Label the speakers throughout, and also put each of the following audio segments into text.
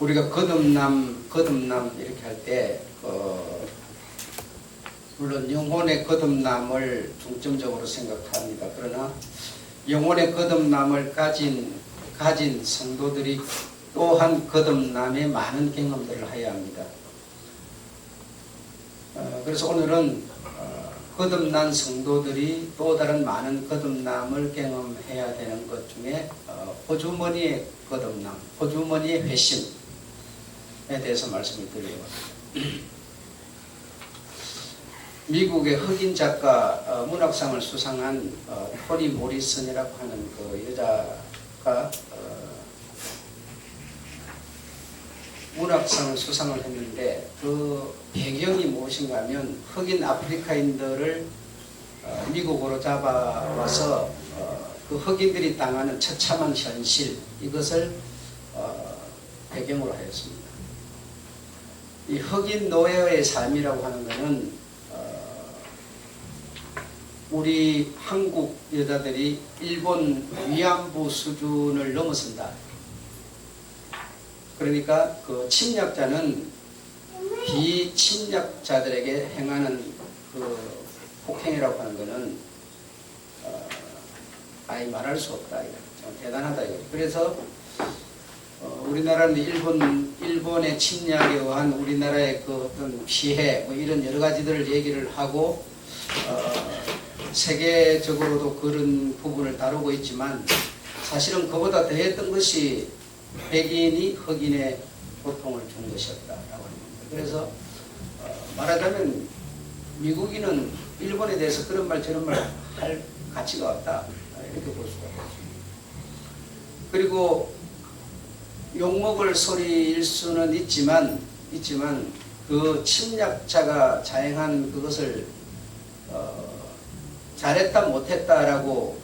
Speaker 1: 우리가 거듭남 이렇게 할 때 물론 영혼의 거듭남을 중점적으로 생각합니다. 그러나 영혼의 거듭남을 가진 성도들이 또한 거듭남의 많은 경험들을 해야 합니다. 그래서 오늘은 거듭난 성도들이 또 다른 많은 거듭남을 경험해야 되는 것 중에 호주머니의 거듭남, 호주머니의 회심에 대해서 말씀을 드려요. 미국의 흑인 작가 문학상을 수상한 토니 모리슨이라고 하는 그 여자가 문학상을 수상을 했는데 그 배경이 무엇인가 하면 흑인 아프리카인들을 미국으로 잡아와서 그 흑인들이 당하는 처참한 현실, 이것을 배경으로 하였습니다. 이 흑인 노예의 삶이라고 하는 것은 우리 한국 여자들이 일본 위안부 수준을 넘어선다. 그러니까 그 침략자는 비침략자들에게 행하는 그 폭행이라고 하는 것은 아예 말할 수 없다. 대단하다. 그래서 우리나라는 일본의 침략에 의한 우리나라의 그 어떤 피해 뭐 이런 여러 가지들을 얘기를 하고 세계적으로도 그런 부분을 다루고 있지만 사실은 그보다 더했던 것이 백인이 흑인의 고통을 준 것이었다라고 합니다. 그래서 말하자면 미국인은 일본에 대해서 그런 말 저런 말 할 가치가 없다, 이렇게 볼 수가 있습니다. 그리고 욕먹을 소리일 수는 있지만 그 침략자가 자행한 그것을 잘했다 못했다라고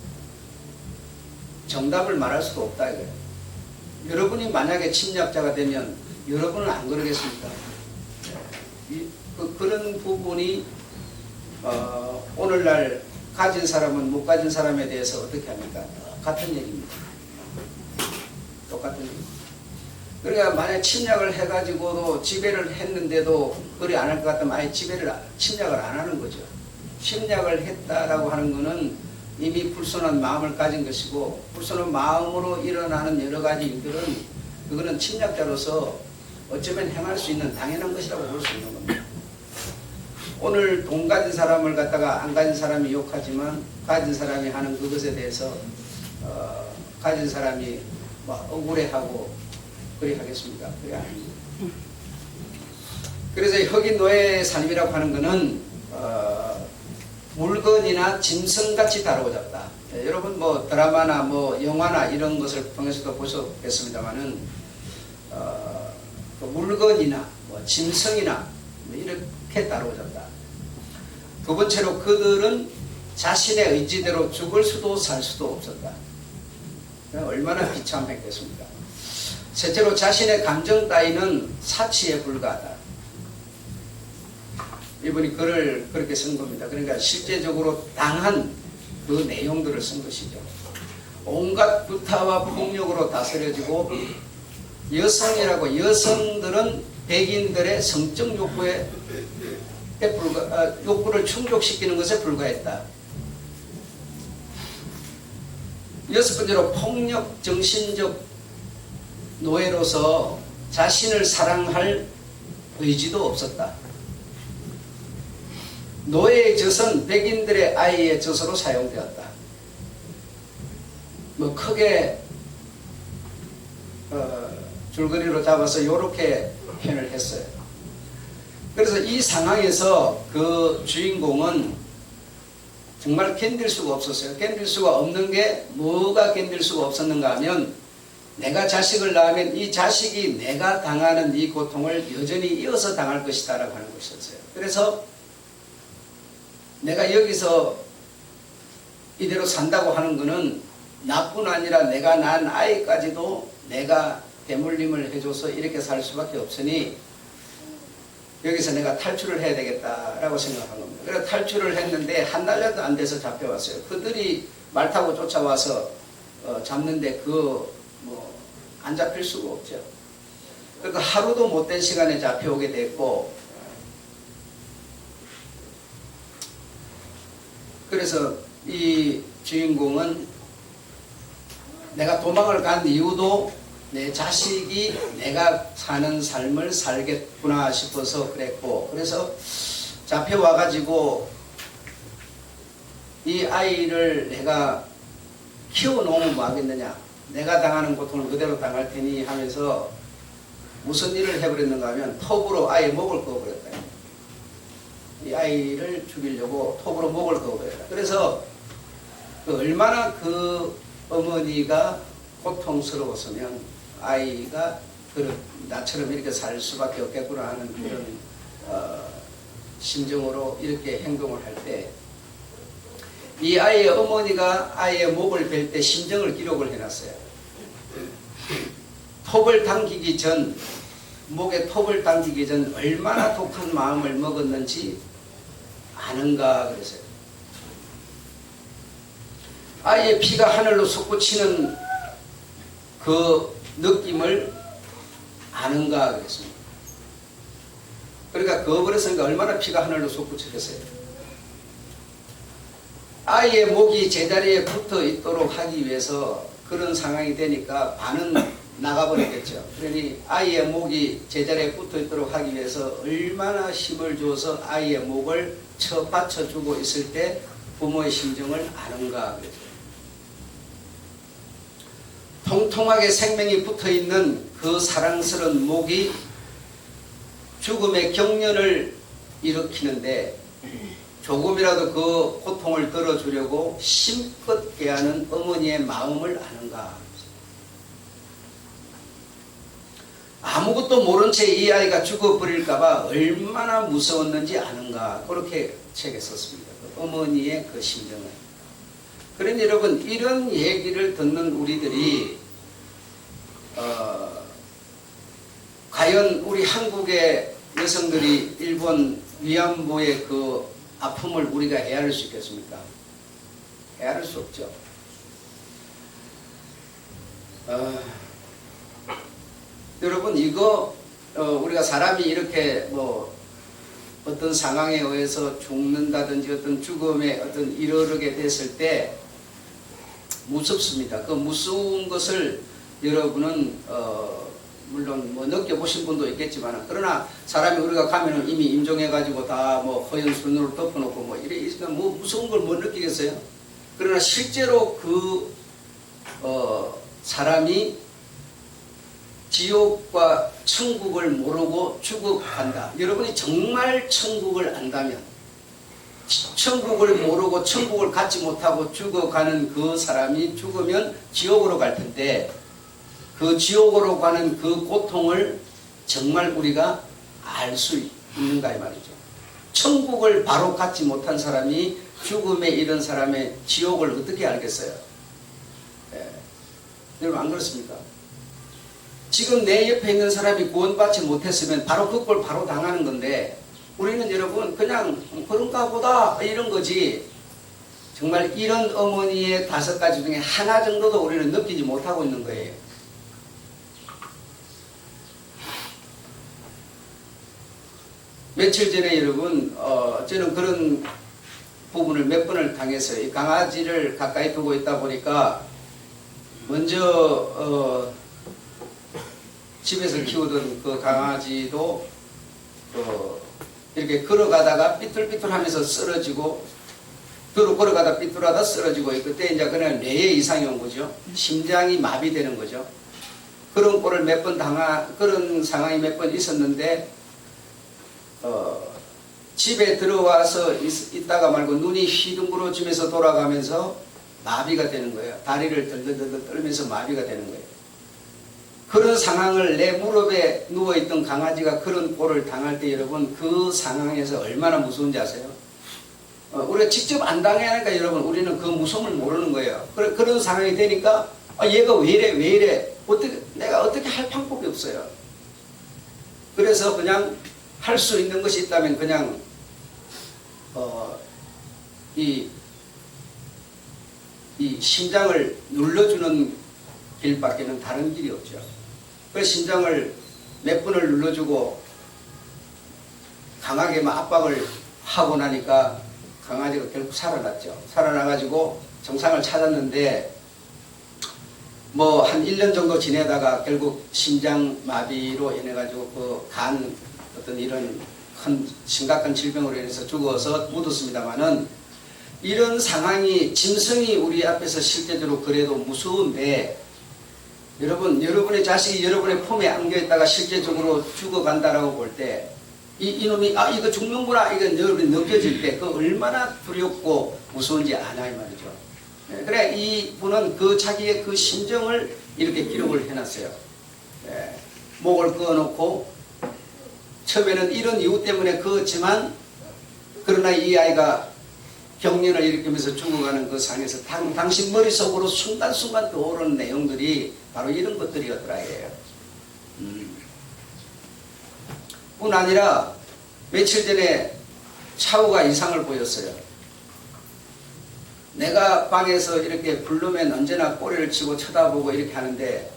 Speaker 1: 정답을 말할 수도 없다 이거예요. 여러분이 만약에 침략자가 되면 여러분은 안 그러겠습니까? 그런 부분이 오늘날 가진 사람은 못 가진 사람에 대해서 어떻게 합니까? 같은 얘기입니다. 똑같은 얘기. 그러니까 만약 침략을 해가지고도 지배를 했는데도 그리 안 할 것 같으면 아예 침략을 안 하는 거죠. 침략을 했다라고 하는 것은 이미 불손한 마음을 가진 것이고, 불손한 마음으로 일어나는 여러 가지 일들은 그거는 침략자로서 어쩌면 행할 수 있는 당연한 것이라고 볼 수 있는 겁니다. 오늘 돈 가진 사람을 갖다가 안 가진 사람이 욕하지만 가진 사람이 하는 그것에 대해서 가진 사람이 막 억울해하고 그리 하겠습니까? 그게 아닙니다. 그래서 흑인 노예의 삶이라고 하는 것은 물건이나 짐승같이 다루고자 한다. 여러분 뭐 드라마나 뭐 영화나 이런 것을 통해서도 보셨겠습니다만은 그 물건이나 뭐 짐승이나 뭐 이렇게 다루고자 한다. 두 번째로 그들은 자신의 의지대로 죽을 수도 살 수도 없었다. 얼마나 비참했겠습니까? 셋째로 자신의 감정 따위는 사치에 불과하다. 이분이 글을 그렇게 쓴 겁니다. 그러니까 실제적으로 당한 그 내용들을 쓴 것이죠. 온갖 구타와 폭력으로 다스려지고 여성들은 백인들의 성적 욕구를 충족시키는 것에 불과했다. 여섯 번째로 폭력 정신적 노예로서 자신을 사랑할 의지도 없었다. 노예의 젖은 백인들의 아이의 젖으로 사용되었다. 뭐 크게 줄거리로 잡아서 이렇게 표현을 했어요. 그래서 이 상황에서 그 주인공은 정말 견딜 수가 없었어요. 견딜 수가 없는 게 뭐가 견딜 수가 없었는가 하면 내가 자식을 낳으면 이 자식이 내가 당하는 이 고통을 여전히 이어서 당할 것이다 라고 하는 것이었어요. 그래서 내가 여기서 이대로 산다고 하는 것은 나뿐 아니라 내가 낳은 아이까지도 내가 대물림을 해줘서 이렇게 살 수밖에 없으니 여기서 내가 탈출을 해야 되겠다라고 생각한 겁니다. 그래서 탈출을 했는데 한 달도 안 돼서 잡혀왔어요. 그들이 말 타고 쫓아와서 잡는데 안 잡힐 수가 없죠. 그러니까 하루도 못된 시간에 잡혀오게 됐고, 그래서 이 주인공은 내가 도망을 간 이유도 내 자식이 내가 사는 삶을 살겠구나 싶어서 그랬고, 그래서 잡혀와가지고 이 아이를 내가 키워놓으면 뭐 하겠느냐, 내가 당하는 고통을 그대로 당할 테니 하면서 무슨 일을 해버렸는가 하면 톱으로 아이의 목을 그어버렸다. 이 아이를 죽이려고 톱으로 목을 그어버렸다. 그래서 얼마나 그 어머니가 고통스러웠으면 아이가 나처럼 이렇게 살 수밖에 없겠구나 하는 그런 심정으로 이렇게 행동을 할 때, 이 아이의 어머니가 아이의 목을 벨 때 심정을 기록을 해놨어요. 톱을 당기기 전, 목에 톱을 당기기 전 얼마나 독한 마음을 먹었는지 아는가 그랬어요. 아이의 피가 하늘로 솟구치는 그 느낌을 아는가 그랬습니다. 그러니까 그어버렸으니까 얼마나 피가 하늘로 솟구쳤겠어요. 아이의 목이 제자리에 붙어 있도록 하기 위해서 그런 상황이 되니까 반은 나가버렸겠죠. 그러니 아이의 목이 제자리에 붙어 있도록 하기 위해서 얼마나 힘을 줘서 아이의 목을 받쳐주고 있을 때 부모의 심정을 아는가 그랬죠. 통통하게 생명이 붙어있는 그 사랑스러운 목이 죽음의 경련을 일으키는데 조금이라도 그 고통을 덜어주려고 심껏 깨하는 어머니의 마음을 아는가. 아무것도 모른 채 이 아이가 죽어버릴까봐 얼마나 무서웠는지 아는가. 그렇게 책에 썼습니다. 그 어머니의 그 심정을. 그러니 여러분, 이런 얘기를 듣는 우리들이 과연 우리 한국의 여성들이 일본 위안부의 그 아픔을 우리가 헤아릴 수 있겠습니까? 헤아릴 수 없죠. 여러분, 이거 우리가 사람이 이렇게 뭐 어떤 상황에 의해서 죽는다든지 어떤 죽음에 어떤 이르게 됐을 때 무섭습니다. 그 무서운 것을 여러분은 물론 뭐 느껴보신 분도 있겠지만, 그러나 사람이 우리가 가면은 이미 임종해가지고 다 뭐 허연 순으로 덮어놓고 뭐 이래 있으면 뭐 무서운 걸 못 느끼겠어요? 그러나 실제로 그 사람이 지옥과 천국을 모르고 죽어간다. 여러분이 정말 천국을 안다면, 천국을 모르고 천국을 갖지 못하고 죽어가는 그 사람이 죽으면 지옥으로 갈 텐데, 그 지옥으로 가는 그 고통을 정말 우리가 알 수 있는가 이 말이죠. 천국을 바로 갖지 못한 사람이 죽음에 이른 사람의 지옥을 어떻게 알겠어요? 여러분, 안 그렇습니까? 지금 내 옆에 있는 사람이 구원받지 못했으면 바로 그 꼴 바로 당하는 건데, 우리는 여러분 그냥 그런가 보다 이런 거지, 정말 이런 어머니의 5가지 중에 하나 정도도 우리는 느끼지 못하고 있는 거예요. 며칠 전에 여러분 저는 그런 부분을 몇 번을 당했어요. 이 강아지를 가까이 두고 있다 보니까 먼저 집에서 키우던 그 강아지도 이렇게 걸어가다가 삐뚤삐뚤하면서 쓰러지고, 걸어가다 삐뚤하다 쓰러지고, 그때 이제 그냥 뇌에 이상이 온 거죠. 심장이 마비되는 거죠. 그런 꼴을 몇 번 그런 상황이 몇 번 있었는데, 집에 들어와서 있다가 말고 눈이 휘둥그러지면서 돌아가면서 마비가 되는 거예요. 다리를 덜덜덜 떨면서 마비가 되는 거예요. 그런 상황을, 내 무릎에 누워있던 강아지가 그런 꼴을 당할 때 여러분, 그 상황에서 얼마나 무서운지 아세요? 우리가 직접 안 당해야 하니까 여러분, 우리는 그 무서움을 모르는 거예요. 그런 상황이 되니까 얘가 왜 이래 내가 어떻게 할 방법이 없어요. 그래서 그냥 할 수 있는 것이 있다면 그냥 이 심장을 눌러주는 길밖에는 다른 길이 없죠. 그 심장을 몇 번을 눌러주고 강하게 막 압박을 하고 나니까 강아지가 결국 살아났죠. 살아나가지고 정상을 찾았는데 뭐 한 1년 정도 지내다가 결국 심장마비로 인해가지고 그 간 어떤 이런 큰 심각한 질병으로 인해서 죽어서 묻었습니다만은 이런 상황이 짐승이 우리 앞에서 실제적으로 그래도 무서운데 여러분, 여러분의 자식이 여러분의 품에 안겨있다가 실제적으로 죽어간다라고 볼 때 이놈이 이거 죽는구나 이거 여러분이 느껴질 때 그 얼마나 두렵고 무서운지 아냐 이 말이죠. 그래 이분은 그 자기의 그 심정을 이렇게 기록을 해놨어요. 목을 그어놓고 처음에는 이런 이유 때문에 그었지만 그러나 이 아이가 경련을 일으키면서 죽어가는 그 상에서 당신 머릿속으로 순간순간 떠오르는 내용들이 바로 이런 것들이었더라 이래요. 뿐 아니라 며칠 전에 차우가 이상을 보였어요. 내가 방에서 이렇게 부르면 언제나 꼬리를 치고 쳐다보고 이렇게 하는데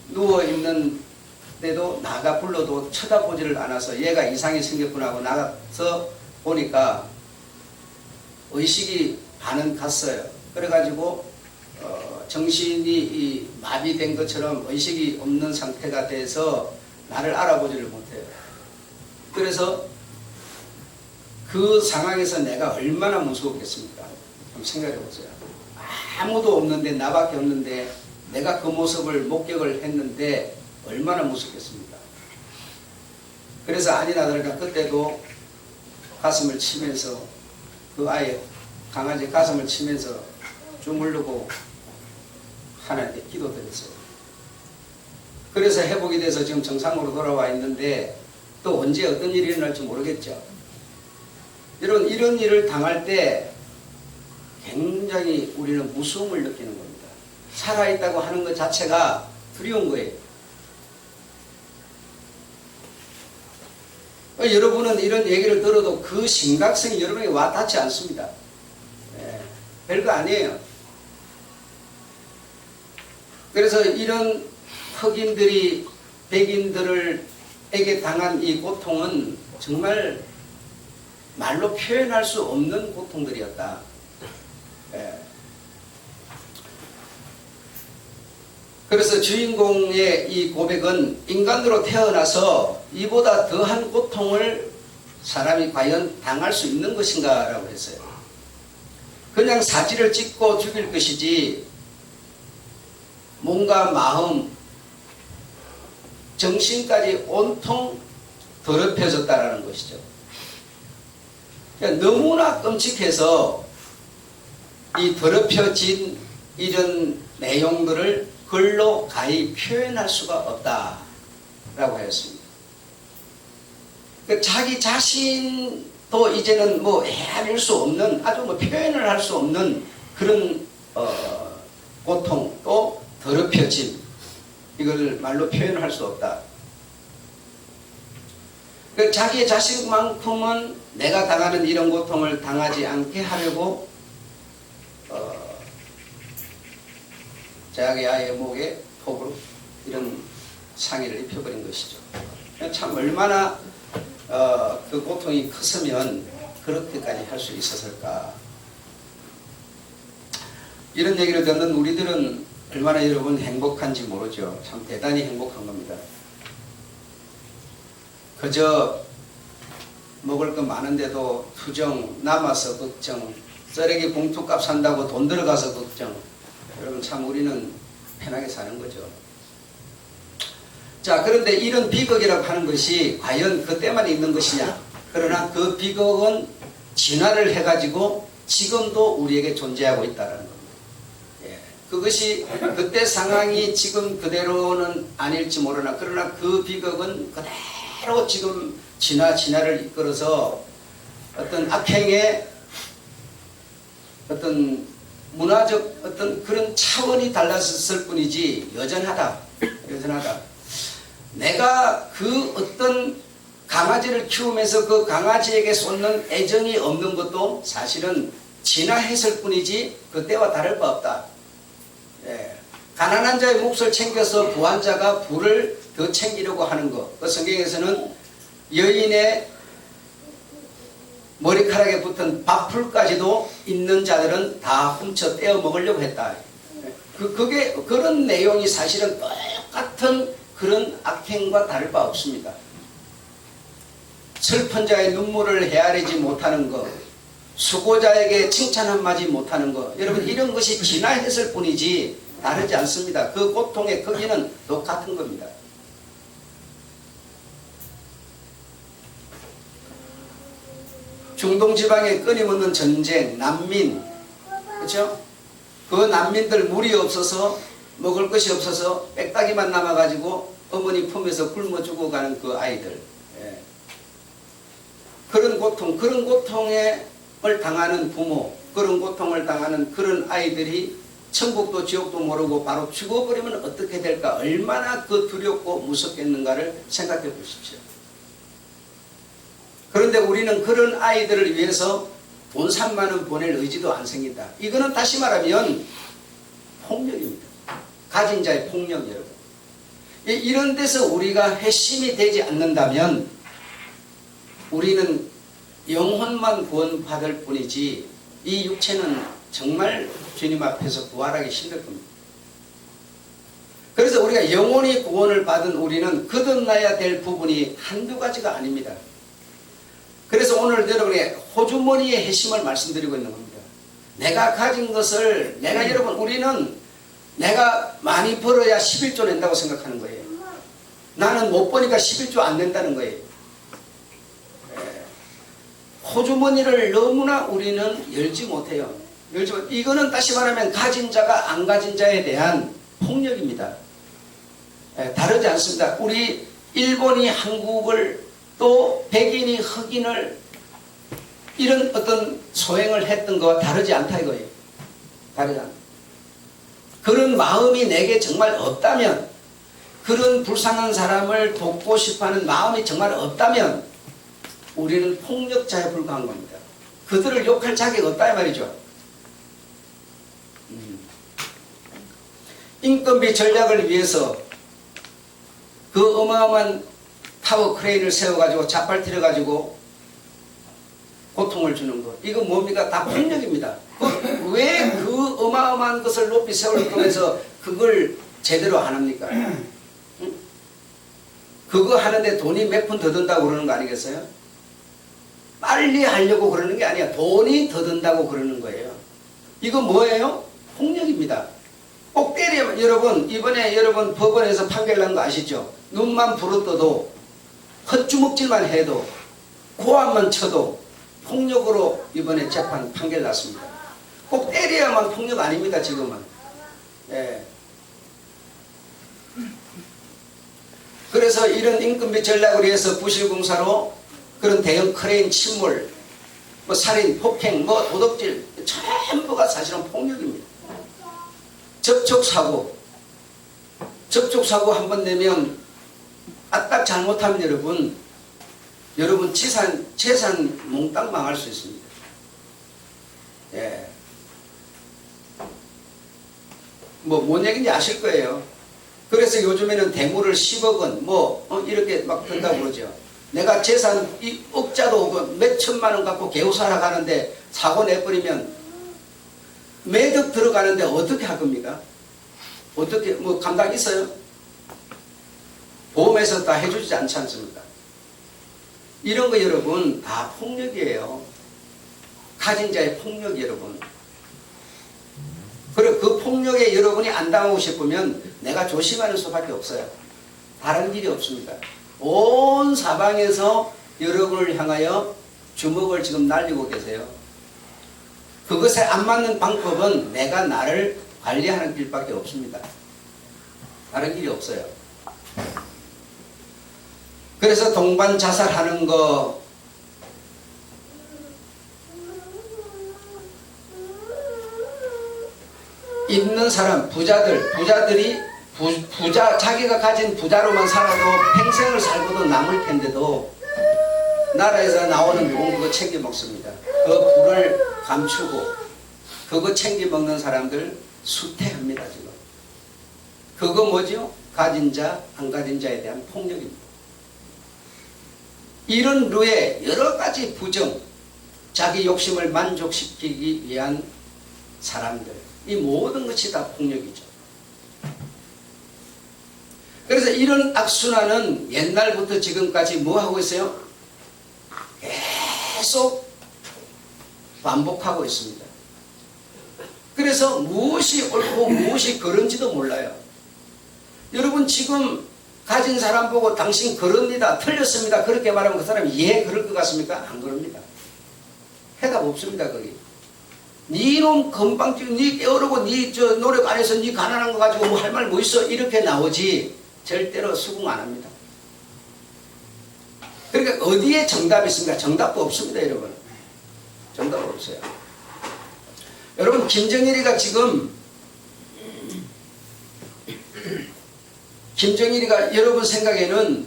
Speaker 1: 누워있는데도 나가 불러도 쳐다보지를 않아서 얘가 이상이 생겼구나 하고 나가서 보니까 의식이 반은 갔어요. 그래가지고 정신이 마비된 것처럼 의식이 없는 상태가 돼서 나를 알아보지를 못해요. 그래서 그 상황에서 내가 얼마나 무서웠겠습니까? 좀 생각해 보세요. 아무도 없는데 나밖에 없는데 내가 그 모습을 목격을 했는데 얼마나 무섭겠습니까? 그래서 아니나 다를까 그때도 가슴을 치면서 그 아이 강아지 가슴을 치면서 주물르고 하나님께 기도드렸어요. 그래서 회복이 돼서 지금 정상으로 돌아와 있는데 또 언제 어떤 일이 일어날지 모르겠죠. 이런 일을 당할 때 굉장히 우리는 무서움을 느끼는 겁니다. 살아있다고 하는 것 자체가 두려운 거예요. 여러분은 이런 얘기를 들어도 그 심각성이 여러분에게 와닿지 않습니다. 별거 아니에요. 그래서 이런 흑인들이 백인들에게 당한 이 고통은 정말 말로 표현할 수 없는 고통들이었다. 그래서 주인공의 이 고백은 인간으로 태어나서 이보다 더한 고통을 사람이 과연 당할 수 있는 것인가 라고 했어요. 그냥 사지를 찍고 죽일 것이지 몸과 마음, 정신까지 온통 더럽혀졌다라는 것이죠. 그러니까 너무나 끔찍해서 이 더럽혀진 이런 내용들을 글로 가히 표현할 수가 없다라고 하였습니다. 그러니까 자기 자신도 이제는 뭐 헤아릴 수 없는 아주 뭐 표현을 할 수 없는 그런 고통 또 더럽혀짐 이걸 말로 표현할 수 없다. 그러니까 자기 자신만큼은 내가 당하는 이런 고통을 당하지 않게 하려고 자기 아이의 목에 톱으로 이런 상의를 입혀버린 것이죠. 참 얼마나 그 고통이 컸으면 그렇게까지 할 수 있었을까. 이런 얘기를 듣는 우리들은 얼마나 여러분 행복한지 모르죠. 참 대단히 행복한 겁니다. 그저 먹을 거 많은데도 투정, 남아서 걱정, 쓰레기 봉투값 산다고 돈 들어가서 걱정. 여러분 참 우리는 편하게 사는 거죠. 자, 그런데 이런 비극이라고 하는 것이 과연 그때만 있는 것이냐? 그러나 그 비극은 진화를 해가지고 지금도 우리에게 존재하고 있다는 겁니다. 그것이 그때 상황이 지금 그대로는 아닐지 모르나 그러나 그 비극은 그대로 지금 진화를 이끌어서 어떤 악행의 어떤 문화적 어떤 그런 차원이 달랐을 뿐이지 여전하다. 내가 그 어떤 강아지를 키우면서 그 강아지에게 쏟는 애정이 없는 것도 사실은 진화했을 뿐이지 그때와 다를 바 없다. 가난한 자의 몫을 챙겨서 부한 자가 부를 더 챙기려고 하는 것. 그 성경에서는 여인의 머리카락에 붙은 밥풀까지도 있는 자들은 다 훔쳐 떼어 먹으려고 했다. 그게 그런 내용이 사실은 똑같은 그런 악행과 다를 바 없습니다. 슬픈 자의 눈물을 헤아리지 못하는 것, 수고자에게 칭찬 한마디 못하는 것, 여러분 이런 것이 진화했을 뿐이지 다르지 않습니다. 그 고통의 크기는 똑같은 겁니다. 중동 지방에 끊임없는 전쟁, 난민, 그렇죠? 그 난민들 물이 없어서 먹을 것이 없어서 빽딱이만 남아가지고 어머니 품에서 굶어 죽어가는 그 아이들, 예. 그런 고통, 그런 고통을 당하는 부모, 그런 고통을 당하는 그런 아이들이 천국도 지옥도 모르고 바로 죽어버리면 어떻게 될까? 얼마나 그 두렵고 무섭겠는가를 생각해 보십시오. 그런데 우리는 그런 아이들을 위해서 돈 3만 원 보낼 의지도 안 생긴다. 이거는 다시 말하면 폭력입니다. 가진 자의 폭력, 여러분. 이런 데서 우리가 회심이 되지 않는다면 우리는 영혼만 구원받을 뿐이지 이 육체는 정말 주님 앞에서 부활하기 힘들 겁니다. 그래서 우리가 영혼이 구원을 받은 우리는 거듭나야 될 부분이 한두 가지가 아닙니다. 그래서 오늘 여러분의 호주머니의 핵심을 말씀드리고 있는 겁니다. 내가 가진 것을 여러분 우리는 내가 많이 벌어야 11조 낸다고 생각하는 거예요. 나는 못 버니까 11조 안 낸다는 거예요. 호주머니를 너무나 우리는 열지 못해요. 이거는 다시 말하면 가진 자가 안 가진 자에 대한 폭력입니다. 다르지 않습니다. 우리 일본이 한국을 또 백인이 흑인을 이런 어떤 소행을 했던 것과 다르지 않다 이거예요. 다르지 않다. 그런 마음이 내게 정말 없다면, 그런 불쌍한 사람을 돕고 싶어하는 마음이 정말 없다면 우리는 폭력자에 불과한 겁니다. 그들을 욕할 자격이 없다 이 말이죠. 인건비 전략을 위해서 그 어마어마한 타워 크레인을 세워가지고 자빨트려가지고 고통을 주는 것, 이거 뭡니까? 다 폭력입니다. 왜 그 어마어마한 것을 높이 세울 거면서 그걸 제대로 안 합니까? 그거 하는데 돈이 몇 푼 더 든다고 그러는 거 아니겠어요? 빨리 하려고 그러는 게 아니야. 돈이 더 든다고 그러는 거예요. 이거 뭐예요? 폭력입니다. 꼭 때리면, 여러분 이번에 여러분 법원에서 판결 난 거 아시죠? 눈만 부릅떠도, 헛주먹질만 해도, 고함만 쳐도 폭력으로 이번에 재판 판결 났습니다. 꼭 때려야만 폭력 아닙니다. 지금은. 예. 그래서 이런 인건비 전략을 위해서 부실공사로 그런 대형 크레인 침몰, 뭐 살인, 폭행, 뭐 도둑질, 전부가 사실은 폭력입니다. 접촉사고 한번 내면 딱 잘못하면 여러분 재산 몽땅 망할 수 있습니다. 예. 뭔 얘기인지 아실 거예요. 그래서 요즘에는 대물을 10억 원 이렇게 막 든다고 그러죠. 내가 재산 억자도 몇 천만 원 갖고 개우사라 가는데 사고 내버리면 매덕 들어가는데 어떻게 할 겁니까? 어떻게 감당 있어요? 보험에서 다 해주지 않지 않습니까? 이런 거 여러분 다 폭력이에요. 가진 자의 폭력 여러분. 그리고 그 폭력에 여러분이 안 당하고 싶으면 내가 조심하는 수밖에 없어요. 다른 길이 없습니다. 온 사방에서 여러분을 향하여 주먹을 지금 날리고 계세요. 그것에 안 맞는 방법은 내가 나를 관리하는 길밖에 없습니다. 다른 길이 없어요. 그래서 동반 자살하는 거, 있는 사람, 부자들이 자기가 가진 부자로만 살아도 평생을 살고도 남을 텐데도 나라에서 나오는 돈 그거 챙겨 먹습니다. 그 부를 감추고 그거 챙겨 먹는 사람들 수태합니다. 지금 그거 뭐죠? 가진 자, 안 가진 자에 대한 폭력입니다. 이런 류의 여러 가지 부정, 자기 욕심을 만족시키기 위한 사람들, 이 모든 것이 다 폭력이죠. 그래서 이런 악순환은 옛날부터 지금까지 뭐 하고 있어요? 계속 반복하고 있습니다. 그래서 무엇이 옳고 무엇이 그른지도 몰라요. 여러분 지금 가진 사람 보고 당신 그럽니다, 틀렸습니다, 그렇게 말하면 그 사람이 예 그럴 것 같습니까? 안 그럽니다. 해답 없습니다. 거기 니놈 건방지고 니 게으르고 니 저 노력 안 해서 니 가난한 거 가지고 뭐 할 말 뭐 있어, 이렇게 나오지 절대로 수긍 안 합니다. 그러니까 어디에 정답이 있습니까? 정답도 없습니다. 여러분 정답 없어요. 여러분 김정일이가 지금 김정일이가 여러분 생각에는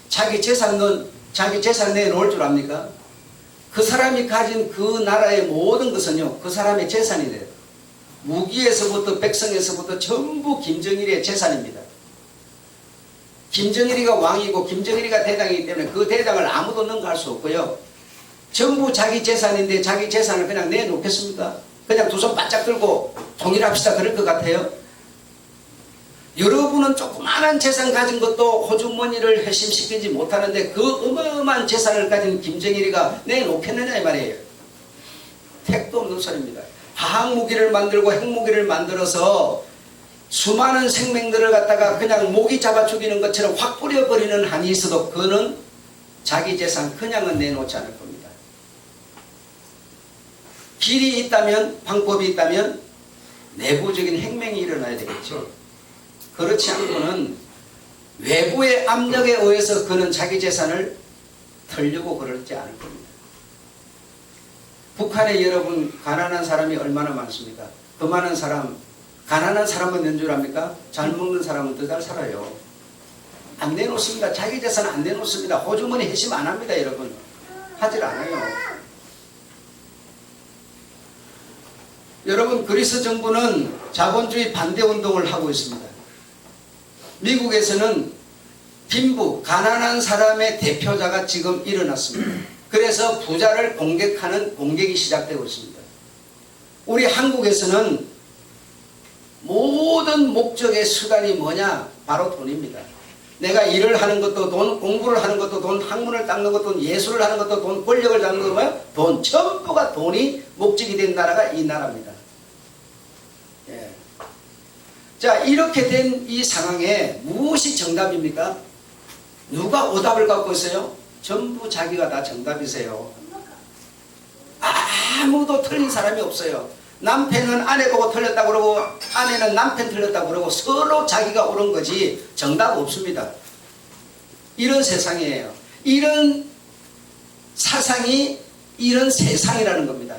Speaker 1: 자기 재산 내놓을 줄 압니까? 그 사람이 가진 그 나라의 모든 것은요, 그 사람의 재산이 돼요. 무기에서부터 백성에서부터 전부 김정일의 재산입니다. 김정일이가 왕이고 김정일이가 대장이기 때문에 그 대장을 아무도 능가할 수 없고요. 전부 자기 재산인데 자기 재산을 그냥 내놓겠습니까? 그냥 두 손 바짝 들고 통일합시다 그럴 것 같아요? 여러분은 조그마한 재산 가진 것도 호주머니를 회심시키지 못하는데 그 어마어마한 재산을 가진 김정일이가 내놓겠느냐 이 말이에요. 택도 없는 소리입니다. 화학무기를 만들고 핵무기를 만들어서 수많은 생명들을 갖다가 그냥 모기 잡아 죽이는 것처럼 확 뿌려버리는 한이 있어도 그는 자기 재산 그냥은 내놓지 않을 겁니다. 길이 있다면, 방법이 있다면 내부적인 혁명이 일어나야 되겠죠. 그렇지 않고는 외부의 압력에 의해서 그는 자기 재산을 털려고 그러지 않을 겁니다. 북한에 여러분 가난한 사람이 얼마나 많습니까? 그 많은 사람, 가난한 사람은 낸 줄 압니까? 잘 먹는 사람은 더 잘 살아요. 안 내놓습니다. 자기 재산 안 내놓습니다. 호주머니 회심 안 합니다. 여러분 하질 않아요. 여러분 그리스 정부는 자본주의 반대 운동을 하고 있습니다. 미국에서는 빈부, 가난한 사람의 대표자가 지금 일어났습니다. 그래서 부자를 공격하는 공격이 시작되고 있습니다. 우리 한국에서는 모든 목적의 수단이 뭐냐? 바로 돈입니다. 내가 일을 하는 것도 돈, 공부를 하는 것도 돈, 학문을 닦는 것도 돈, 예술을 하는 것도 돈, 권력을 잡는 것도 뭐야? 돈. 전부가 돈이 목적이 된 나라가 이 나라입니다. 예. 자, 이렇게 된 이 상황에 무엇이 정답입니까? 누가 오답을 갖고 있어요? 전부 자기가 다 정답이세요. 아무도 틀린 사람이 없어요. 남편은 아내 보고 틀렸다고 그러고 아내는 남편 틀렸다고 그러고 서로 자기가 옳은 거지 정답 없습니다. 이런 세상이에요. 이런 사상이 이런 세상이라는 겁니다.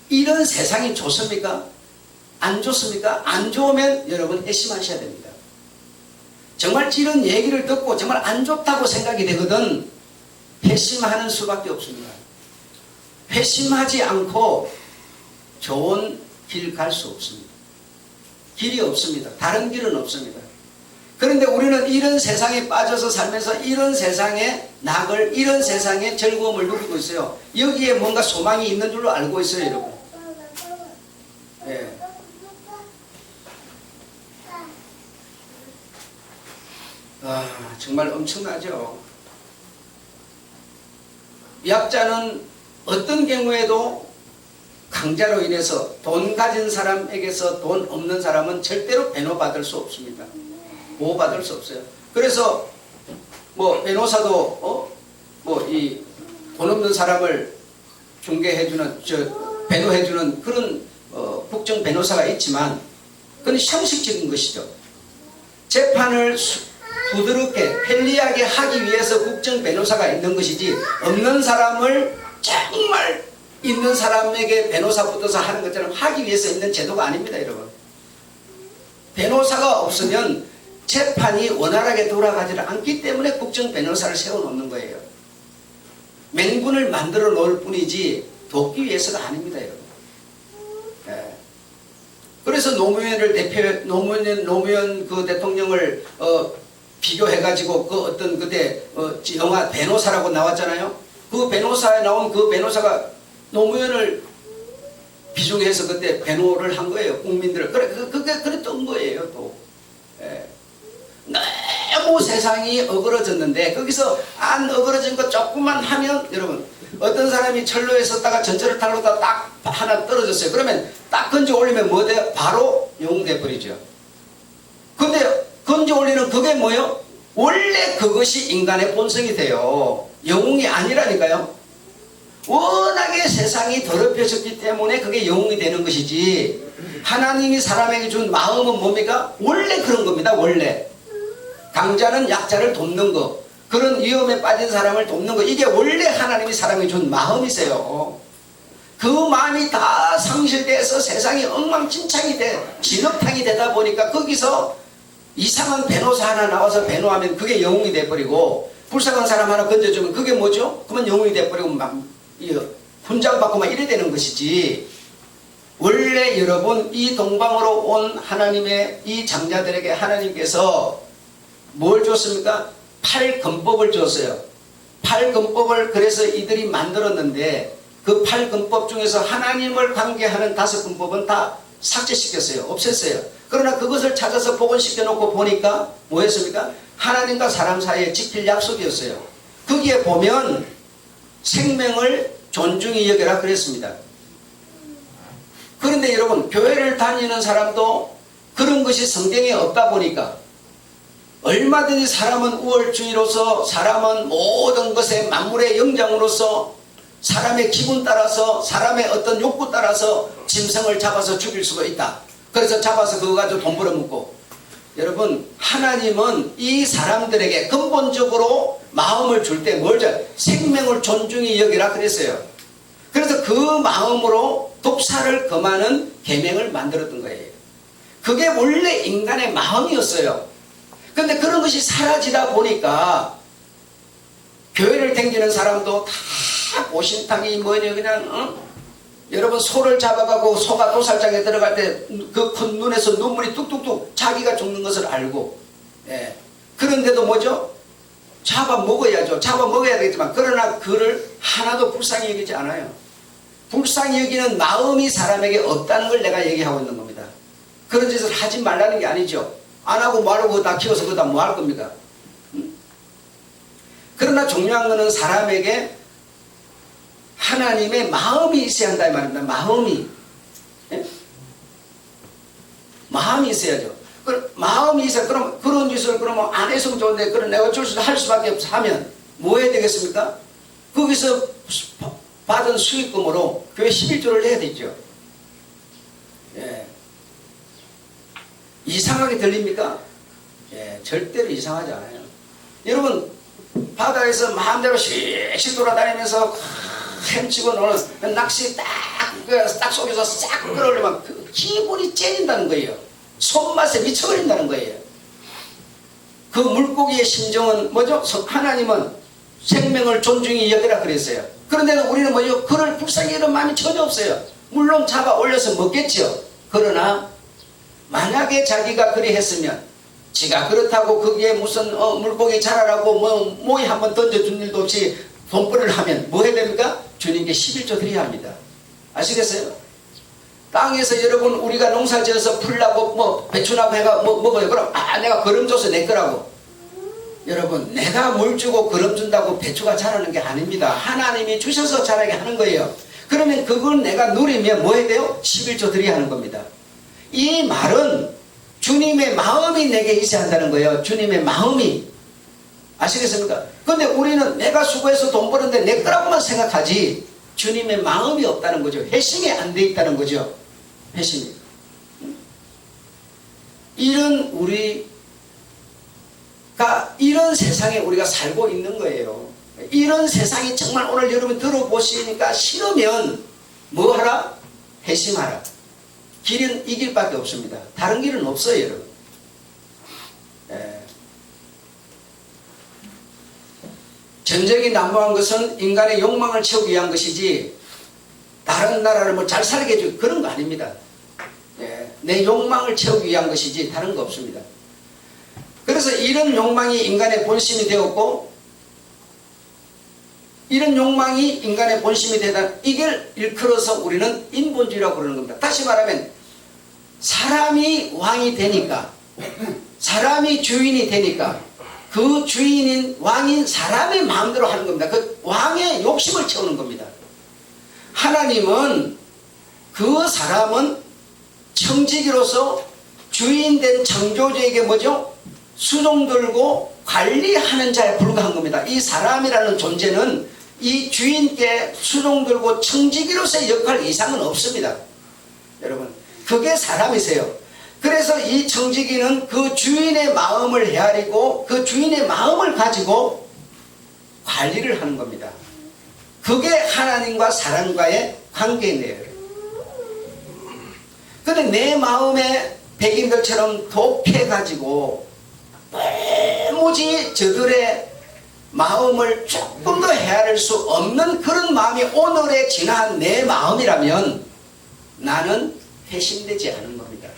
Speaker 1: 이런 세상이 좋습니까? 안 좋습니까? 안 좋으면 여러분 회심하셔야 됩니다. 정말 이런 얘기를 듣고 정말 안 좋다고 생각이 되거든 회심하는 수밖에 없습니다. 회심하지 않고 좋은 길 갈 수 없습니다. 길이 없습니다. 다른 길은 없습니다. 그런데 우리는 이런 세상에 빠져서 살면서 이런 세상의 낙을, 이런 세상의 즐거움을 누리고 있어요. 여기에 뭔가 소망이 있는 줄로 알고 있어요, 여러분. 예. 정말 엄청나죠. 약자는 어떤 경우에도 강자로 인해서 돈 가진 사람에게서 돈 없는 사람은 절대로 변호받을 수 없습니다. 보호받을 수 없어요. 그래서 뭐 변호사도 이 돈 없는 사람을 중개해주는 변호해주는 그런 국정 변호사가 있지만 그건 형식적인 것이죠. 재판을 부드럽게 편리하게 하기 위해서 국정 변호사가 있는 것이지 없는 사람을 정말 있는 사람에게 변호사 붙어서 하는 것처럼 하기 위해서 있는 제도가 아닙니다, 여러분. 변호사가 없으면 재판이 원활하게 돌아가지 않기 때문에 국정 변호사를 세워놓는 거예요. 맹분을 만들어 놓을 뿐이지 돕기 위해서가 아닙니다, 여러분. 네. 그래서 노무현 그 대통령을 비교해가지고 그 어떤 그때 영화 변호사라고 나왔잖아요. 그 변호사에 나온 그 변호사가 노무현을 비중해서 그때 변호를 한 거예요. 국민들을. 그게 그랬던 거예요. 또. 예. 너무 세상이 어그러졌는데 거기서 안 어그러진 거 조금만 하면 여러분 어떤 사람이 철로에 섰다가 전철을 타러 딱 하나 떨어졌어요. 그러면 딱 건져 올리면 뭐 돼요? 바로 영웅돼 버리죠. 근데 건져 올리는 그게 뭐예요? 원래 그것이 인간의 본성이 돼요. 영웅이 아니라니까요. 워낙에 세상이 더럽혀졌기 때문에 그게 영웅이 되는 것이지 하나님이 사람에게 준 마음은 뭡니까? 원래 그런 겁니다. 원래 강자는 약자를 돕는 거, 그런 위험에 빠진 사람을 돕는 거, 이게 원래 하나님이 사람에게 준 마음이세요. 그 마음이 다 상실돼서 세상이 엉망진창이 돼 진흙탕이 되다 보니까 거기서 이상한 변호사 하나 나와서 변호하면 그게 영웅이 돼버리고 불쌍한 사람 하나 건져주면 그게 뭐죠? 그러면 영웅이 돼버리고 막 훈장받고 막 이래 되는 것이지. 원래 여러분 이 동방으로 온 하나님의 이 장자들에게 하나님께서 뭘 줬습니까? 8금법을 줬어요. 8금법을 그래서 이들이 만들었는데 그 8금법 중에서 하나님을 관계하는 5금법은 다 삭제시켰어요. 없앴어요. 그러나 그것을 찾아서 복원시켜 놓고 보니까 뭐였습니까? 하나님과 사람 사이에 지킬 약속이었어요. 거기에 보면 생명을 존중히 여겨라 그랬습니다. 그런데 여러분 교회를 다니는 사람도 그런 것이 성경에 없다 보니까 얼마든지 사람은 우월주의로서 사람은 모든 것에 만물의 영장으로서 사람의 기분 따라서 사람의 어떤 욕구 따라서 짐승을 잡아서 죽일 수가 있다. 그래서 잡아서 그거 가지고 돈 벌어먹고. 여러분 하나님은 이 사람들에게 근본적으로 마음을 줄 때 뭘 줘? 생명을 존중히 여기라 그랬어요. 그래서 그 마음으로 독사를 금하는 계명을 만들었던 거예요. 그게 원래 인간의 마음이었어요. 근데 그런 것이 사라지다 보니까 교회를 댕기는 사람도 다 보신탕이 뭐냐 그냥 여러분 소를 잡아가고 소가 도살장에 들어갈 때 그 큰 눈에서 눈물이 뚝뚝뚝 자기가 죽는 것을 알고 그런데도 뭐죠? 잡아먹어야죠. 잡아먹어야 되겠지만 그러나 그를 하나도 불쌍히 여기지 않아요. 불쌍히 여기는 마음이 사람에게 없다는 걸 내가 얘기하고 있는 겁니다. 그런 짓을 하지 말라는 게 아니죠. 안 하고 말하고 다 키워서 그거 다 뭐 할 겁니까? 그러나 중요한 것은 사람에게 하나님의 마음이 있어야 한다 이 말입니다. 마음이. 마음이 있어야죠. 마음이 있어야 그럼 그런 짓을 그러면 안 했으면 좋은데 그런 내가 어쩔 수 할 수밖에 없어 하면 뭐 해야 되겠습니까? 거기서 받은 수익금으로 교회 11조를 내야 되죠. 이상하게 들립니까? 절대로 이상하지 않아요. 여러분 바다에서 마음대로 씩씩 돌아다니면서 햄치고 노는 낚시 딱 속에서 싹 끌어올리면 그 기분이 째진다는 거예요. 손맛에 미쳐버린다는 거예요. 그 물고기의 심정은 뭐죠? 하나님은 생명을 존중히 여기라 그랬어요. 그런데 우리는 뭐죠? 그를 불쌍히 여기는 마음이 전혀 없어요. 물론 잡아 올려서 먹겠죠. 그러나 만약에 자기가 그리 했으면 지가 그렇다고 거기에 무슨 물고기 자라라고 모이 한번 던져준 일도 없이 돈벌이를 하면 뭐 해야 됩니까? 주님께 11조 드려야 합니다. 아시겠어요? 땅에서 여러분 우리가 농사 지어서 풀나고 배추나고 해가 먹어요. 그럼 내가 거름 줘서 내 거라고. 여러분 내가 물 주고 거름 준다고 배추가 자라는 게 아닙니다. 하나님이 주셔서 자라게 하는 거예요. 그러면 그걸 내가 누리면 뭐 해야 돼요? 11조 드려야 하는 겁니다. 이 말은 주님의 마음이 내게 있어야 한다는 거예요. 주님의 마음이. 아시겠습니까? 근데 우리는 내가 수고해서 돈 버는데 내 거라고만 생각하지 주님의 마음이 없다는 거죠. 회심이 안 돼 있다는 거죠. 회심이. 이런 세상에 우리가 살고 있는 거예요. 이런 세상이 정말 오늘 여러분 들어보시니까 싫으면 뭐 하라? 회심하라. 길은 이 길밖에 없습니다. 다른 길은 없어요, 여러분. 전쟁이 난무한 것은 인간의 욕망을 채우기 위한 것이지 다른 나라를 뭐 잘 살게 해주고 그런 거 아닙니다. 내 욕망을 채우기 위한 것이지 다른 거 없습니다. 그래서 이런 욕망이 인간의 본심이 되었고, 이런 욕망이 인간의 본심이 되다, 이걸 일컬어서 우리는 인본주의라고 그러는 겁니다. 다시 말하면 사람이 왕이 되니까, 사람이 주인이 되니까 그 주인인 왕인 사람의 마음대로 하는 겁니다. 그 왕의 욕심을 채우는 겁니다. 하나님은 그 사람은 청지기로서 주인된 창조주에게 뭐죠? 수종 들고 관리하는 자에 불과한 겁니다. 이 사람이라는 존재는 이 주인께 수종 들고 청지기로서의 역할 이상은 없습니다. 여러분, 그게 사람이세요. 그래서 이 청지기는 그 주인의 마음을 헤아리고 그 주인의 마음을 가지고 관리를 하는 겁니다. 그게 하나님과 사람과의 관계인데요. 근데 내 마음에 백인들처럼 독해가지고 도무지 저들의 마음을 조금 더 헤아릴 수 없는 그런 마음이 오늘에 진화한 내 마음이라면 나는 회심되지 않은 겁니다.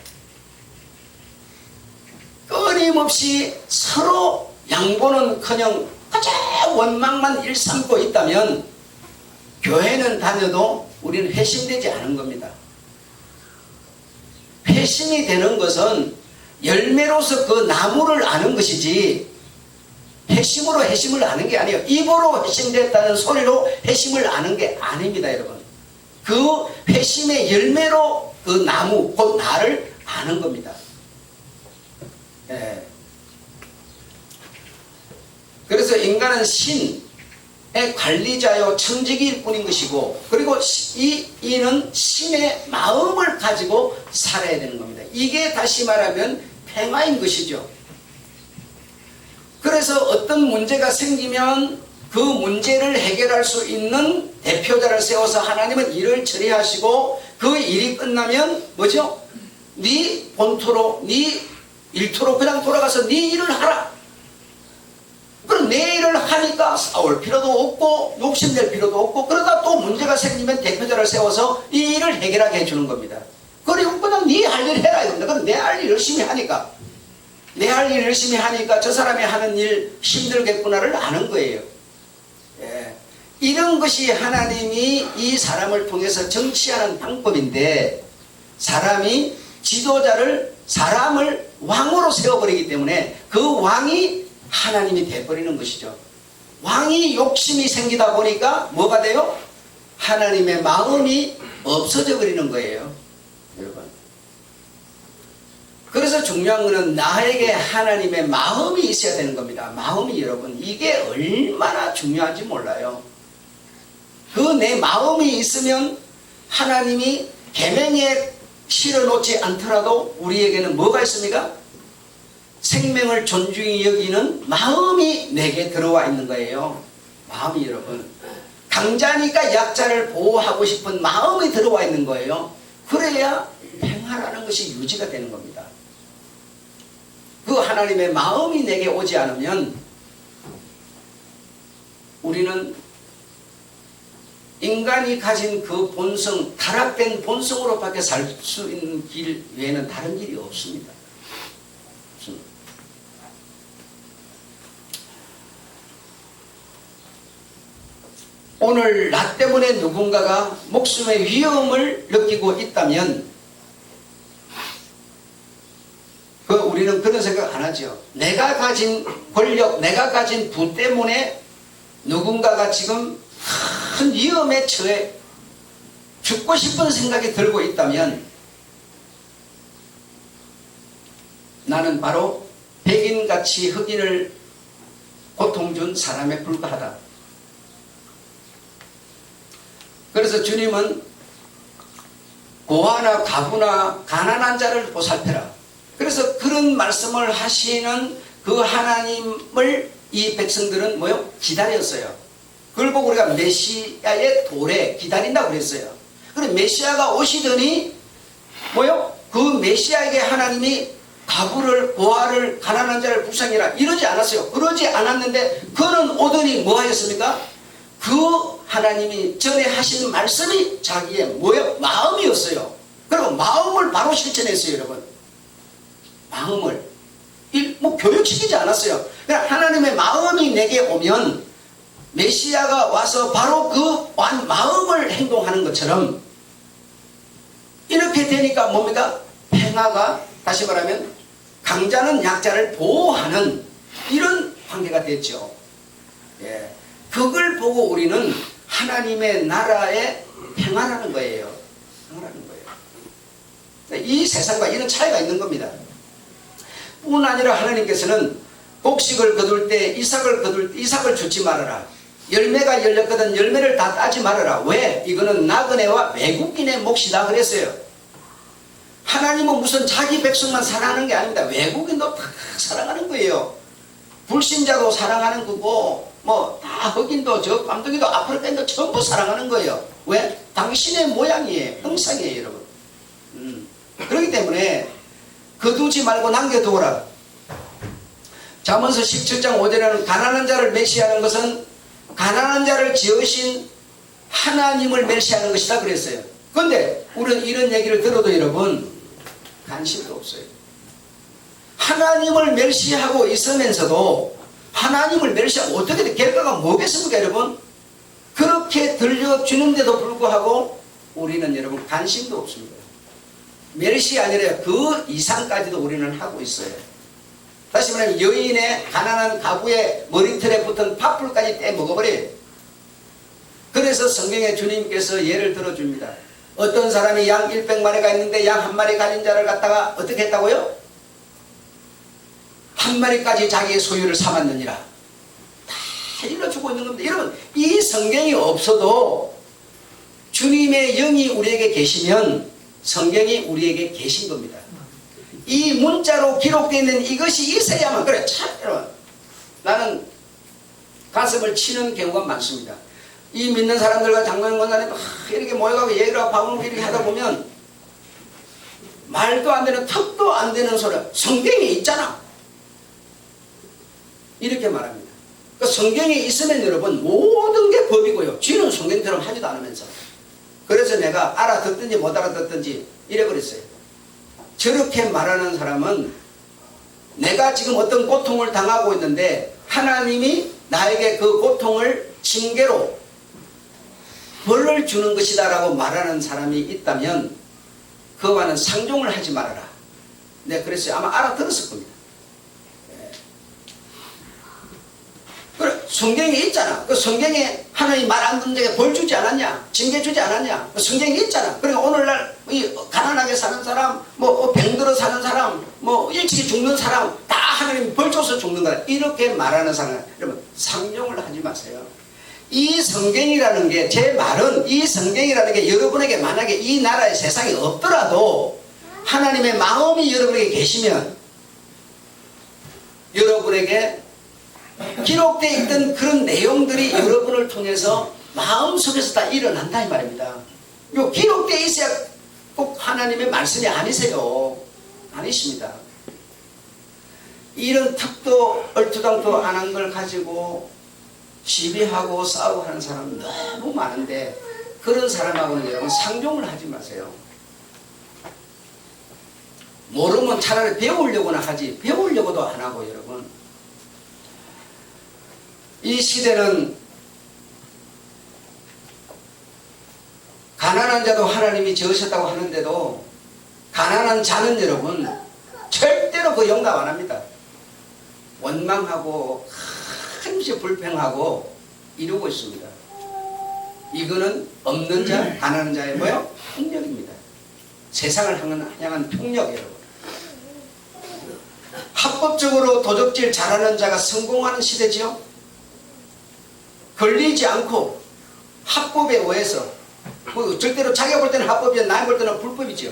Speaker 1: 끊임없이 서로 양보는커녕 가장 원망만 일삼고 있다면 교회는 다녀도 우리는 회심되지 않은 겁니다. 회심이 되는 것은 열매로서 그 나무를 아는 것이지 회심으로 회심을 아는 게 아니에요. 입으로 회심됐다는 소리로 회심을 아는 게 아닙니다, 여러분. 그 회심의 열매로 그 나무, 곧 나를 아는 겁니다. 예. 그래서 인간은 신의 관리자요 청지기일 뿐인 것이고, 그리고 이는 신의 마음을 가지고 살아야 되는 겁니다. 이게 다시 말하면 평화인 것이죠. 그래서 어떤 문제가 생기면 그 문제를 해결할 수 있는 대표자를 세워서 하나님은 일을 처리하시고, 그 일이 끝나면 뭐죠? 네 본토로, 네 일토로 그냥 돌아가서 네 일을 하라. 그럼 내 일을 하니까 싸울 필요도 없고 욕심낼 필요도 없고, 그러다 또 문제가 생기면 대표자를 세워서 이 일을 해결하게 해주는 겁니다. 그리고 그냥 네 할 일 해라 이겁니다. 그럼 내 할 일 열심히 하니까, 내 할 일 열심히 하니까 저 사람이 하는 일 힘들겠구나를 아는 거예요. 예. 이런 것이 하나님이 이 사람을 통해서 정치하는 방법인데, 사람이 사람을 왕으로 세워버리기 때문에 그 왕이 하나님이 돼버리는 것이죠. 왕이 욕심이 생기다 보니까 뭐가 돼요? 하나님의 마음이 없어져 버리는 거예요, 여러분. 그래서 중요한 것은 나에게 하나님의 마음이 있어야 되는 겁니다. 마음이, 여러분, 이게 얼마나 중요한지 몰라요. 그 내 마음이 있으면 하나님이 계명에 실어놓지 않더라도 우리에게는 뭐가 있습니까? 생명을 존중히 여기는 마음이 내게 들어와 있는 거예요. 마음이, 여러분, 강자니까 약자를 보호하고 싶은 마음이 들어와 있는 거예요. 그래야 평화라는 것이 유지가 되는 겁니다. 그 하나님의 마음이 내게 오지 않으면 우리는 인간이 가진 그 본성, 타락된 본성으로 밖에 살 수 있는 길 외에는 다른 길이 없습니다. 오늘 나 때문에 누군가가 목숨의 위험을 느끼고 있다면 우리는 그런 생각 안 하죠. 내가 가진 권력, 내가 가진 부 때문에 누군가가 지금 큰 위험에 처해 죽고 싶은 생각이 들고 있다면 나는 바로 백인같이 흑인을 고통준 사람에 불과하다. 그래서 주님은 고아나 과부나 가난한 자를 보살펴라. 그래서 그런 말씀을 하시는 그 하나님을 이 백성들은 뭐요? 기다렸어요. 그걸 보고 우리가 메시아의 도래 기다린다고 그랬어요. 그럼 메시아가 오시더니 뭐요? 그 메시아에게 하나님이 과부를, 고아를, 가난한 자를 불쌍히라 이러지 않았어요. 그러지 않았는데 그는 오더니 뭐 하였습니까? 그 하나님이 전에 하신 말씀이 자기의 뭐요? 마음이었어요. 그리고 마음을 바로 실천했어요, 여러분. 마음을. 뭐 교육시키지 않았어요. 그냥 하나님의 마음이 내게 오면 메시아가 와서 바로 그 마음을 행동하는 것처럼 이렇게 되니까 뭡니까? 평화가, 다시 말하면 강자는 약자를 보호하는 이런 관계가 됐죠. 예. 그걸 보고 우리는 하나님의 나라의 평화라는 거예요. 평화라는 거예요. 이 세상과 이런 차이가 있는 겁니다. 뿐 아니라 하나님께서는 곡식을 거둘 때 이삭을 주지 말아라. 열매가 열렸거든 열매를 다 따지 말아라. 왜? 이거는 나그네와 외국인의 몫이다 그랬어요. 하나님은 무슨 자기 백성만 사랑하는 게 아닙니다. 외국인도 다 사랑하는 거예요. 불신자도 사랑하는 거고 뭐 다 흑인도 저 깜둥이도 아프리카인도 전부 사랑하는 거예요. 왜? 당신의 모양이에요. 형상이에요, 여러분. 그렇기 때문에 거두지 말고 남겨두어라. 잠언서 17장 5절에는 가난한 자를 멸시하는 것은 가난한 자를 지으신 하나님을 멸시하는 것이다 그랬어요. 그런데 우리는 이런 얘기를 들어도 여러분 관심도 없어요. 하나님을 멸시하고 있으면서도 하나님을 멸시하고 어떻게 돼? 결과가 뭐겠습니까, 여러분? 그렇게 들려주는데도 불구하고 우리는 여러분 관심도 없습니다. 멸시 아니라 그 이상까지도 우리는 하고 있어요. 다시 말하면 여인의 가난한 가부의 머리털에 붙은 팥불까지 떼 먹어버려요. 그래서 성경에 주님께서 예를 들어줍니다. 어떤 사람이 양 100마리가 있는데 양 한 마리 가진 자를 갖다가 어떻게 했다고요? 한 마리까지 자기의 소유를 삼았느니라. 다 일러주고 있는 겁니다. 여러분, 이 성경이 없어도 주님의 영이 우리에게 계시면 성경이 우리에게 계신 겁니다. 이 문자로 기록되어 있는 이것이 있어야만, 그래, 참, 여러분, 나는 가슴을 치는 경우가 많습니다. 이 믿는 사람들과 장로님 권사님 이렇게 모여가고 얘기를 하고 밥을 먹고 이렇게 하다 보면 말도 안 되는, 턱도 안 되는 소리, 성경에 있잖아, 이렇게 말합니다. 그 성경에 있으면 여러분 모든 게 법이고요. 쥐는 성경처럼 하지도 않으면서. 그래서 내가 알아듣든지 못 알아듣든지 이래버렸어요. 저렇게 말하는 사람은 내가 지금 어떤 고통을 당하고 있는데 하나님이 나에게 그 고통을 징계로 벌을 주는 것이다 라고 말하는 사람이 있다면 그와는 상종을 하지 말아라. 내가 그랬어요. 아마 알아들었을 겁니다. 그래, 성경에 있잖아. 그 성경에 하나님 말 안 듣는 자에게 벌 주지 않았냐? 징계 주지 않았냐? 그 성경에 있잖아. 그러니까 오늘날 이 가난하게 사는 사람, 뭐 병들어 사는 사람, 뭐 일찍이 죽는 사람 다 하나님이 벌 줘서 죽는 거다. 이렇게 말하는 사람, 여러분 상종을 하지 마세요. 이 성경이라는 게, 제 말은 이 성경이라는 게 여러분에게 만약에 이 나라의 세상이 없더라도 하나님의 마음이 여러분에게 계시면 여러분에게 기록되어 있던 그런 내용들이 여러분을 통해서 마음속에서 다 일어난다 이 말입니다. 요 기록되어 있어야 꼭 하나님의 말씀이 아니세요. 아니십니다. 이런 턱도 얼토당토 안 한 걸 가지고 시비하고 싸우고 하는 사람 너무 많은데 그런 사람하고는 여러분 상종을 하지 마세요. 모르면 차라리 배우려고나 하지, 배우려고도 안 하고. 여러분, 이 시대는 가난한 자도 하나님이 지으셨다고 하는데도 가난한 자는 여러분 절대로 그 용납 안 합니다. 원망하고 한없이 불평하고 이러고 있습니다. 이거는 없는 자, 가난한 자의 뭐요? 폭력입니다. 세상을 향한 폭력. 여러분, 합법적으로 도적질 잘하는 자가 성공하는 시대지요. 걸리지 않고 합법에 의해서, 뭐 절대로 자기가 볼 때는 합법이야, 남이 볼 때는 불법이죠.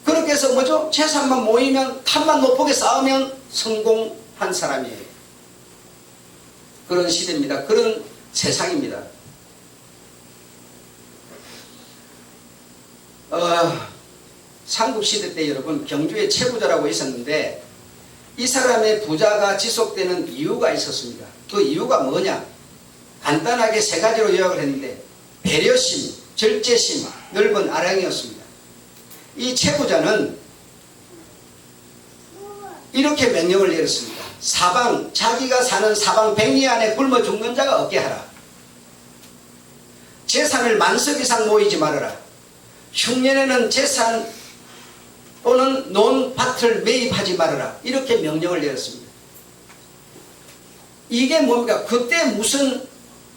Speaker 1: 그렇게 해서 뭐죠? 재산만 모이면, 탑만 높게 쌓으면 성공한 사람이에요. 그런 시대입니다. 그런 세상입니다. 삼국시대 때 여러분 경주에 최부자라고 있었는데 이 사람의 부자가 지속되는 이유가 있었습니다. 그 이유가 뭐냐? 간단하게 세 가지로 요약을 했는데 배려심, 절제심, 넓은 아량이었습니다. 이 채부자는 이렇게 명령을 내렸습니다. 사방, 자기가 사는 사방 백리 안에 굶어 죽는 자가 없게 하라. 재산을 만석 이상 모이지 말아라. 흉년에는 재산 또는 논밭을 매입하지 말아라. 이렇게 명령을 내렸습니다. 이게 뭡니까? 그때 무슨,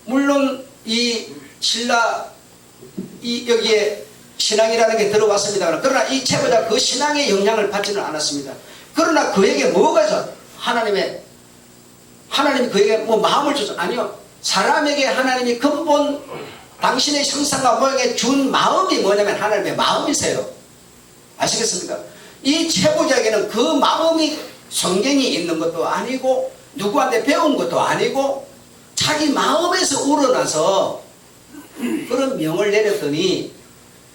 Speaker 1: 물론 이 신라 여기에 신앙이라는 게 들어왔습니다. 그러나 이 채부자 그 신앙의 영향을 받지는 않았습니다. 그러나 그에게 뭐가 하나님이 그에게 뭐 마음을 줬죠? 아니요. 사람에게 하나님이 근본 당신의 형상과 모양에 준 마음이 뭐냐면 하나님의 마음이세요. 아시겠습니까? 이 채부자에게는 그 마음이 성경이 있는 것도 아니고 누구한테 배운 것도 아니고 자기 마음에서 우러나서 그런 명을 내렸더니,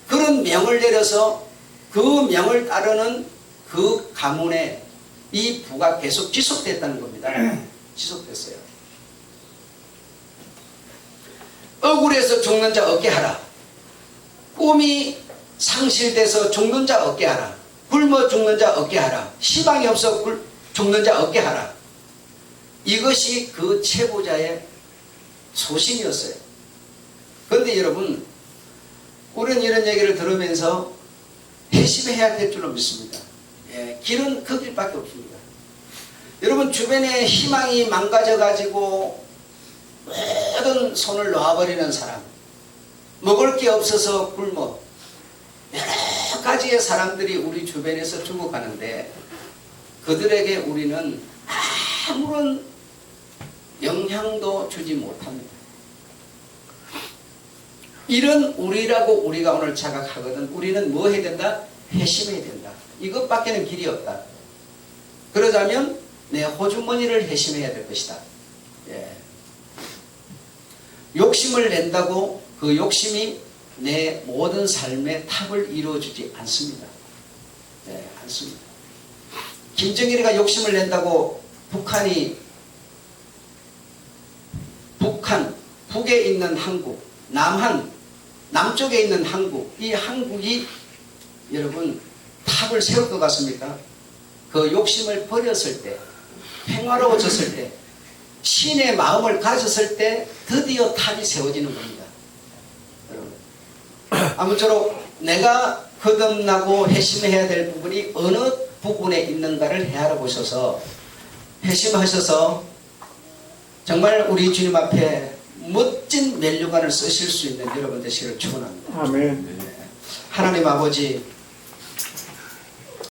Speaker 1: 그런 명을 내려서 그 명을 따르는 그 가문에 이 부가 계속 지속됐다는 겁니다. 지속됐어요. 억울해서 죽는 자 없게 하라. 꿈이 상실돼서 죽는 자 없게 하라. 굶어 죽는 자 없게 하라. 희망이 없어 죽는 자 없게 하라. 이것이 그 채부자의 소신이었어요. 그런데 여러분, 우리는 이런 얘기를 들으면서 회심해야 될 줄로 믿습니다. 예, 길은 그 길밖에 없습니다. 여러분, 주변에 희망이 망가져가지고 모든 손을 놓아버리는 사람, 먹을 게 없어서 굶어 여러 가지의 사람들이 우리 주변에서 죽어가는데 그들에게 우리는 아무런 영향도 주지 못합니다. 이런 우리라고 우리가 오늘 자각하거든. 우리는 뭐 해야 된다? 회심해야 된다. 이것밖에는 길이 없다. 그러자면 내 호주머니를 회심해야 될 것이다. 예. 욕심을 낸다고 그 욕심이 내 모든 삶의 탑을 이루어주지 않습니다. 예, 않습니다. 김정일이가 욕심을 낸다고 북에 있는 한국, 남쪽에 있는 한국, 이 한국이 여러분 탑을 세울 것 같습니까? 그 욕심을 버렸을 때, 평화로워졌을 때, 신의 마음을 가졌을 때 드디어 탑이 세워지는 겁니다. 여러분, 아무쪼록 내가 거듭나고 회심해야 될 부분이 어느 부분에 있는가를 헤아려 보셔서 회심하셔서 정말 우리 주님 앞에 멋진 면류관을 쓰실 수 있는 여러분 되시기를 축원합니다.
Speaker 2: 아멘.
Speaker 1: 하나님 아버지,